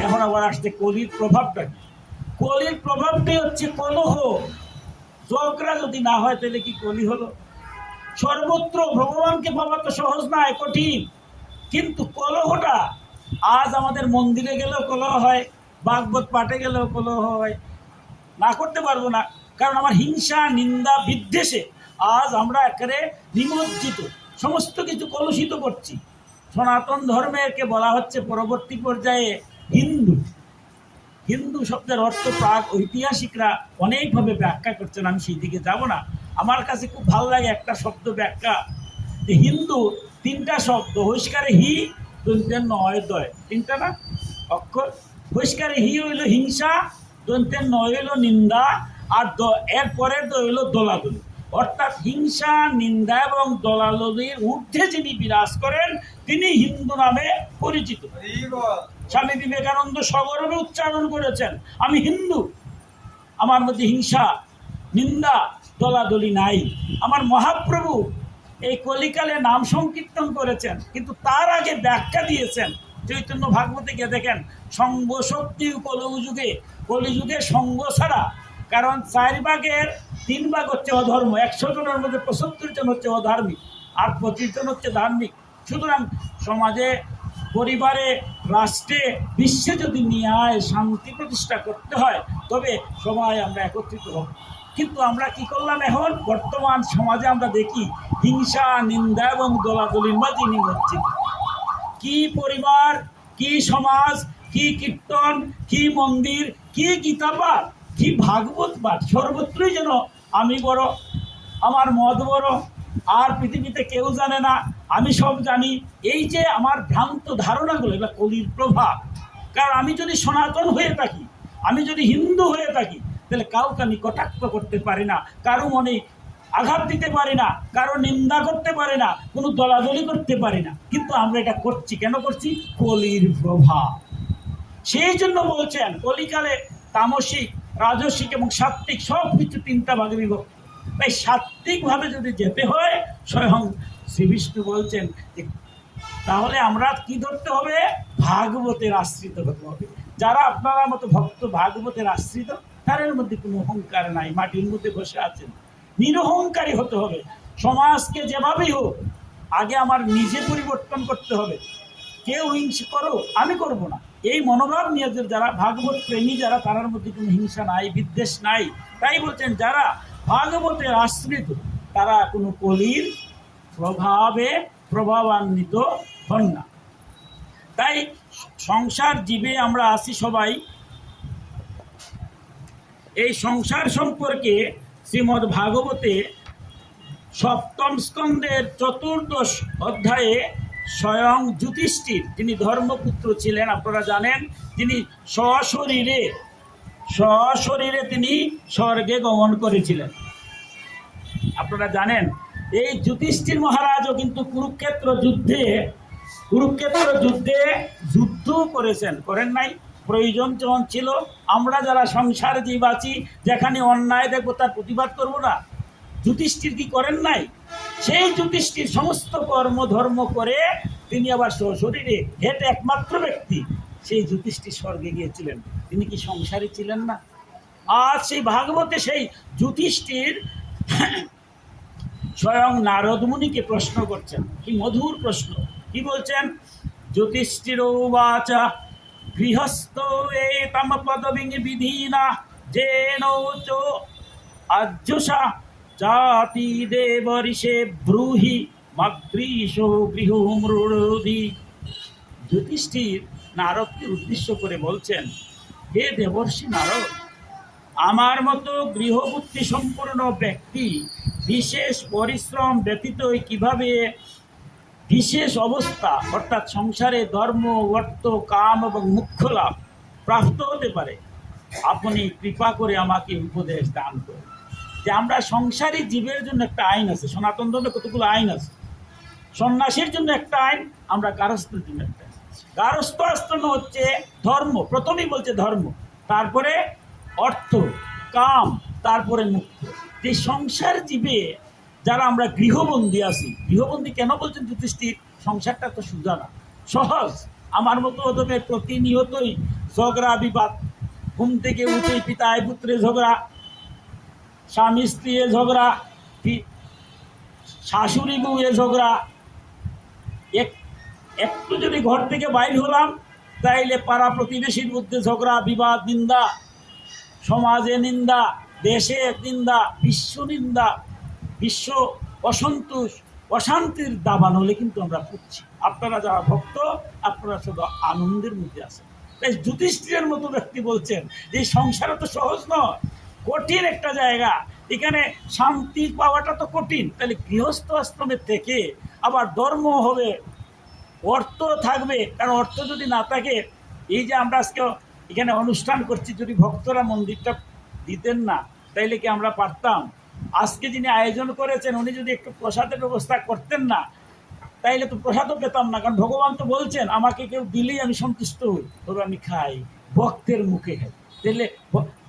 এখন আবার আসছে কলির প্রভাবটা কি? কলির প্রভাবটাই হচ্ছে কলহ। ঝগড়া যদি না হয় তাহলে কি কলি হলো? সর্বত্র ভগবানকে পাওয়া তো সহজ নয়, কঠিন, কিন্তু কলহটা আজ আমাদের মন্দিরে গেলেও কলহ হয়, ভাগবত পাঠে গেলেও কলহ হয়। না করতে পারবো না, কারণ আমার হিংসা নিন্দা বিদ্বেষে আজ আমরা একেবারে নিমজ্জিত, সমস্ত কিছু কলুষিত করছি। সনাতন ধর্মেরকে বলা হচ্ছে পরবর্তী পর্যায়ে হিন্দু। হিন্দু শব্দের অর্থ প্রাক ঐতিহাসিকরা অনেকভাবে ব্যাখ্যা করছেন, আমি সেই দিকে যাব না। আমার কাছে খুব ভালো লাগে একটা শব্দ ব্যাখ্যা, যে হিন্দু তিনটা শব্দ, হইস্কারে হি, দন্তের নয় দয়, তিনটা না অক্ষর। হইস্কারে হি হইল হিংসা, দন্তের নয় হইল নিন্দা, আর এর পরের দ হইল দলাদলি। অর্থাৎ হিংসা নিন্দা এবং দলাদলির ঊর্ধ্বে যিনি বিরাজ করেন তিনি হিন্দু নামে পরিচিত। স্বামী বিবেকানন্দ সগর্বে উচ্চারণ করেছেন, আমি হিন্দু, আমার মধ্যে হিংসা নিন্দা দলাদলি নাই। আমার মহাপ্রভু এই কলিকালে নাম সংকীর্তন করেছেন, কিন্তু তার আগে ব্যাখ্যা দিয়েছেন চৈতন্য ভাগবতে গিয়ে দেখেন, সঙ্গ শক্তি কলিযুগে, কলিযুগে সঙ্গ ছাড়া, কারণ 4 ভাগের 3 ভাগ হচ্ছে অধর্ম, 100 জনের মধ্যে 75 জন হচ্ছে অধার্মিক, আর 25 জন হচ্ছে ধার্মিক। সুতরাং সমাজে, পরিবারে, রাষ্ট্রে, বিশ্বে যদি ন্যায় শান্তি প্রতিষ্ঠা করতে হয় তবে সবাই আমরা একত্রিত হব। কিন্তু আমরা কি করলাম? এখন বর্তমান সমাজে আমরা দেখি হিংসা নিন্দা এবং দলাদলির মাঝে নিমজ্জিত। কি পরিবার, কি সমাজ, কি কীর্তন, কি মন্দির, কি গীতাপাঠ, কি ভাগবত পাঠ, সর্বত্রই যেন আমি বড়, আমার মত বড়, আর পৃথিবীতে কেউ জানে না, আমি সব জানি। এই যে আমার ভ্রান্ত ধারণাগুলো, এগুলো কলির প্রভাব। কারণ আমি যদি সনাতন হয়ে থাকি, আমি যদি হিন্দু হয়ে থাকি, তাহলে কাউকে আমি কটাক্ষ করতে পারি না, কারো মনে আঘাত দিতে পারি না, কারো নিন্দা করতে পারি না, কোনো দলাদলি করতে পারি না। কিন্তু আমরা এটা করছি, কেন করছি? কলির প্রভাব। সেই জন্য বলছেন কলিকালে তামসিক, রাজসিক এবং সাত্ত্বিক সব কিছু 3টা ভাগে বিভক্ত। তাই সাত্ত্বিকভাবে যদি যেতে হয়, স্বয়ং শ্রীবিষ্ণু বলছেন যে তাহলে আমরা কি ধরতে হবে? ভাগবতের আশ্রিত হতে হবে। যারা আপনারা মতো ভক্ত ভাগবতের আশ্রিত, তাদের মধ্যে কোনো অহংকার নাই, মাটির মধ্যে বসে আছেন, নিরহংকারী হতে হবে। সমাজকে যেভাবেই হোক আগে আমার নিজে পরিবর্তন করতে হবে। কেউ হিংসা করো, আমি করব না, এই মনোভাব নিয়ে যারা ভাগবত প্রেমী, যারা তার মধ্যে কোনো হিংসা নাই, বিদ্বেষ নাই। তাই বলছেন যারা ভাগবতের আশ্রিত তারা কোনো কলির প্রভাবে প্রভাবান্বিত হন না। তাই সংসার জীবে আমরা আছি সবাই। এই সংসার সম্পর্কে শ্রীমদ্ ভাগবতে 7ম স্কন্ধের 14দশ অধ্যায়ে স্বয়ং যুধিষ্ঠির, যিনি ধর্মপুত্র ছিলেন, আপনারা জানেন, তিনি সশরীরে তিনি স্বর্গে গমন করেছিলেন, আপনারা জানেন। এই যুধিষ্ঠির মহারাজও কিন্তু কুরুক্ষেত্র যুদ্ধে যুদ্ধ করেছেন, করেন নাই? প্রয়োজন যখন ছিল, আমরা যারা সংসার জীব আছি, যেখানে অন্যায় দেখবো তার প্রতিবাদ করবো না? যুধিষ্ঠির কি করেন নাই? সেই যুধিষ্ঠির সমস্ত কর্ম ধর্ম করে তিনি আবার শরীরে হেঁটে একমাত্র ব্যক্তি, সেই যুধিষ্ঠির স্বর্গে গিয়েছিলেন। তিনি কি সংসারী ছিলেন না? আজ সেই ভাগবতে সেই যুধিষ্ঠির স্বয়ং নারদ মুনিকে প্রশ্ন করছেন, কি মধুর প্রশ্ন! কি বলছেন? যুধিষ্ঠিরোবাচ গৃহস্থ এতম পদবিং বিধিনা যেনৌচ আজ্জুষা জাতি দেব ঋষে ব্রূহি মাগৃশ গৃহমৃদি। যুধিষ্ঠির নারদকে উদ্দেশ্য করে বলছেন, হে দেবর্ষি নারদ, আমার মতো গৃহবুদ্ধি সম্পন্ন ব্যক্তি বিশেষ পরিশ্রম ব্যতীতই কিভাবে বিশেষ অবস্থা, অর্থাৎ সংসারে ধর্ম, অর্থ, কাম এবং মুখ্য লাভ প্রাপ্ত হতে পারে? আপনি কৃপা করে আমাকে উপদেশ দান করুন। যে আমরা সংসারী জীবের জন্য একটা আইন আছে, সনাতন ধর্মে কতগুলো আইন আছে। সন্ন্যাসীর জন্য একটা আইন, আমরা গারস্থের জন্য একটা আইন। গারস্থ আশ্রম হচ্ছে ধর্ম, প্রথমেই বলছে ধর্ম, তারপরে অর্থ, কাম, তারপরে মুক্ত। যে সংসার জীবে যারা আমরা গৃহবন্দী আছি, গৃহবন্দী কেন বলছেন যুধিষ্ঠির? সংসারটা তো সোজা না, সহজ। আমার মতো ওদের প্রতিনিয়তই ঝগড়া বিবাদ, ঘুম থেকে উঠে পিতায় পুত্রে ঝগড়া, স্বামী স্ত্রী ঝগড়া, শাশুড়ি বউয়ে ঝগড়া। একটু যদি ঘর থেকে বাইর হলাম তাইলে পাড়া প্রতিবেশীর মধ্যে ঝগড়া বিবাদ, নিন্দা, সমাজে নিন্দা, দেশে নিন্দা, বিশ্ব নিন্দা, বিশ্ব অসন্তোষ, অশান্তির দাবান হলে কিন্তু আমরা পুচ্ছি। আপনারা যারা ভক্ত আপনারা শুধু আনন্দের মধ্যে আছেন। তাই যুধিষ্ঠিরের মতো ব্যক্তি বলছেন যে সংসারও তো সহজ নয়, কঠিন একটা জায়গা, এখানে শান্তি পাওয়াটা তো কঠিন। তাহলে গৃহস্থ আশ্রমের থেকে আবার ধর্ম হবে, অর্থ থাকবে, কারণ অর্থ যদি না থাকে, এই যে আমরা আজকে এখানে অনুষ্ঠান করছি, যদি ভক্তরা মন্দিরটা দিতেন না তাইলে কি আমরা পারতাম? আজকে যিনি আয়োজন করেছেন উনি যদি একটু প্রসাদের ব্যবস্থা করতেন না তাইলে তো প্রসাদও পেতাম না, কারণ ভগবান তো বলছেন আমাকে কেউ দিলেই আমি সন্তুষ্ট হই, তবে আমি খাই ভক্তের মুখে খাই। তাহলে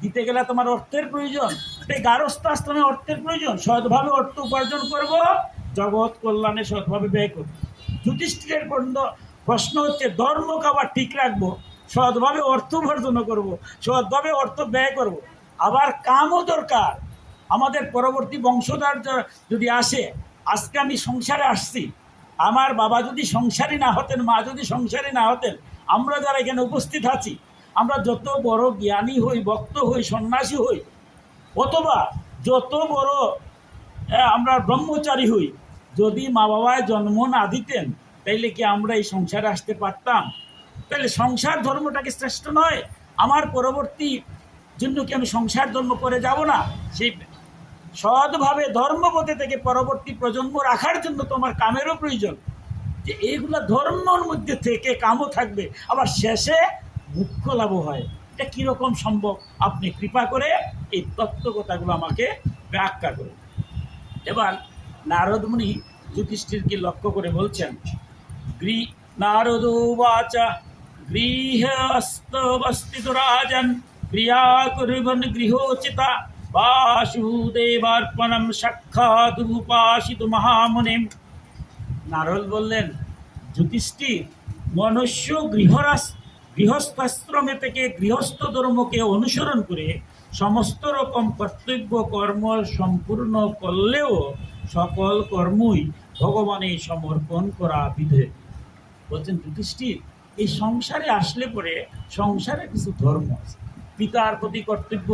দিতে গেলে তোমার অর্থের প্রয়োজন, তাই গারস্থ আশ্রমে অর্থের প্রয়োজন। সৎভাবে অর্থ উপার্জন করব, জগৎ কল্যাণে সৎভাবে ব্যয় করব। যুধিষ্ঠিরের প্রশ্ন হচ্ছে ধর্ম খাবার ঠিক রাখবো, সৎভাবে অর্থ উপার্জন করব, সৎভাবে অর্থ ব্যয় করব, আবার কামও দরকার। আমাদের পরবর্তী বংশধর যদি আসে, আজকে আমি সংসারে আসছি, আমার বাবা যদি সংসারী না হতেন, মা যদি সংসারী না হতেন, আমরা যারা এখানে উপস্থিত আছি, আমরা যত বড় জ্ঞানী হই, ভক্ত হই, সন্ন্যাসী হই, অথবা যত বড় আমরা ব্রহ্মচারী হই, যদি মা বাবায় জন্ম না দিতেন তাইলে কি আমরা এই সংসারে আসতে পারতাম? তাহলে সংসার ধর্মটাকে শ্রেষ্ঠ নয়? আমার পরবর্তী জন্য কি আমি সংসার ধর্ম করে যাব না? সেই সৎভাবে ধর্মপথে থেকে পরবর্তী প্রজন্ম রাখার জন্য তোমার কামেরও প্রয়োজন। যে এইগুলা ধর্মর মধ্যে থেকে কামও থাকবে, আবার শেষে মুখ্য লাভ হয়। এটা কীরকম সম্ভব? আপনি কৃপা করে এই তত্ত্বকথাগুলো আমাকে ব্যাখ্যা করুন। এবার নারদমুনি যুধিষ্ঠিরকে লক্ষ্য করে বলছেন, নারদোবাচ গৃহস্থবস্থিত রাজন ক্রিয়া কুর্বন গৃহোচিতা বাসুদেবার্পণম সাক্ষাৎ উপাসিত মহামুনিম। নারদ বললেন, যুধিষ্ঠির, মনুষ্য গৃহস্থাশ্রমে থেকে গৃহস্থ ধর্মকে অনুসরণ করে সমস্ত রকম কর্তব্য কর্ম সম্পূর্ণ করলেও সকল কর্মই ভগবানে সমর্পণ করা বিধেয়। বলছেন যুধিষ্ঠির, এই সংসারে আসলে পরে সংসারে কিছু ধর্ম আছে। পিতার প্রতি কর্তব্য,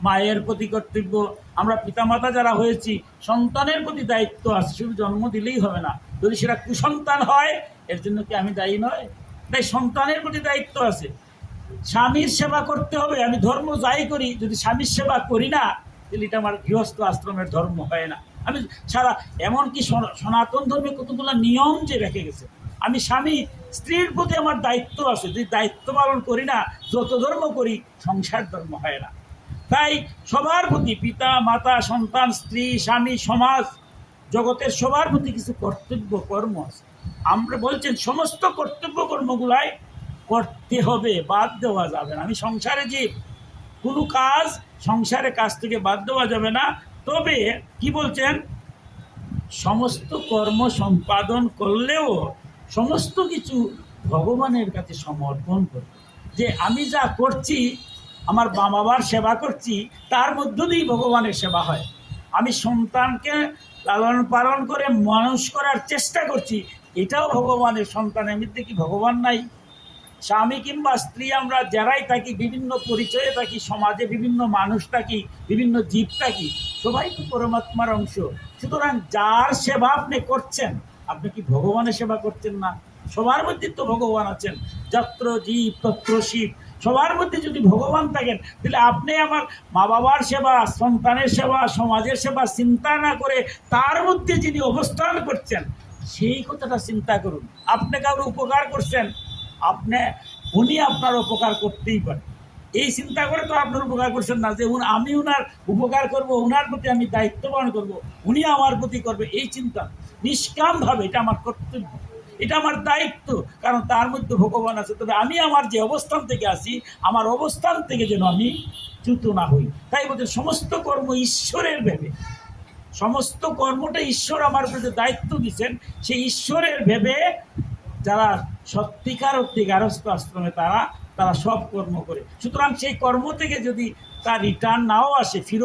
মায়ের প্রতি কর্তব্য, আমরা পিতামাতা যারা হয়েছি সন্তানের প্রতি দায়িত্ব আছে। শুধু জন্ম দিলেই হবে না, যদি সেটা কুসন্তান হয় এর জন্য কি আমি দায়ী নয়? তাই সন্তানের প্রতি দায়িত্ব আছে। স্বামীর সেবা করতে হবে। আমি ধর্ম যাই করি, যদি স্বামীর সেবা করি না তাহলে এটা আমার গৃহস্থ আশ্রমের ধর্ম হয় না। আমি সারা এমনকি সনাতন ধর্মে কতগুলো নিয়ম যে রেখে গেছে, আমি স্বামী স্ত্রীর প্রতি আমার দায়িত্ব আছে, যদি দায়িত্ব পালন করি না, যত ধর্ম করি সংসার ধর্ম হয় না। তাই সবার প্রতি, পিতা মাতা সন্তান স্ত্রী স্বামী সমাজ জগতের সবার প্রতি কিছু কর্তব্য কর্ম আছে। আমরা বলছেন সমস্ত কর্তব্য কর্মগুলাই করতে হবে, বাদ দেওয়া যাবে না। আমি সংসারে যে কোনো কাজ, সংসারের কাজ থেকে বাদ দেওয়া যাবে না। তবে কি বলছেন, সমস্ত কর্ম সম্পাদন করলেও সমস্ত কিছু ভগবানের কাছে সমর্পণ করবে। যে আমি যা করছি, আমার মা বাবার সেবা করছি, তার মধ্য দিয়েই ভগবানের সেবা হয়। আমি সন্তানকে লালন পালন করে মানুষ করার চেষ্টা করছি, এটাও ভগবানের। সন্তানের মধ্যে কি ভগবান নাই? স্বামী কিংবা স্ত্রী আমরা যারাই থাকি, বিভিন্ন পরিচয়ে থাকি, সমাজে বিভিন্ন মানুষ থাকি, বিভিন্ন জীব থাকি, সবাই তো পরমাত্মার অংশ। সুতরাং যার সেবা আপনি করছেন, আপনি কি ভগবানের সেবা করছেন না? সবার মধ্যে তো ভগবান আছেন। যত্র জীব তত্র শিব। সবার মধ্যে যদি ভগবান থাকেন, তাহলে আপনি আমার মা বাবার সেবা, সন্তানের সেবা, সমাজের সেবা চিন্তা না করে তার মধ্যে যিনি অবস্থান করছেন সেই কথাটা চিন্তা করুন। আপনি কারো উপকার করছেন, উনি আপনার উপকার করতেই পারেন। এই চিন্তা করে তো আপনার উপকার করছেন না যে আমি উনার উপকার করব, উনার প্রতি আমি দায়িত্ব পালন করবো, উনি আমার প্রতি করবে, এই চিন্তা নিষ্কামভাবে এটা আমার কর্তব্য, এটা আমার দায়িত্ব, কারণ তার মধ্যে ভগবান আছে। তবে আমি আমার যে অবস্থান থেকে আসি, আমার অবস্থান থেকে যেন আমি চ্যুত না হই। তাই বলতে সমস্ত কর্ম ঈশ্বরের ভেবে, সমস্ত কর্মটা ঈশ্বর আমার প্রতি দায়িত্ব দিচ্ছেন, সেই ঈশ্বরের ভেবে যারা সত্যিকার অর্থে গারস্থ আশ্রমে তারা সব কর্ম করে। সুতরাং সেই কর্ম থেকে যদি তার রিটার্ন নাও আসে, ফিরত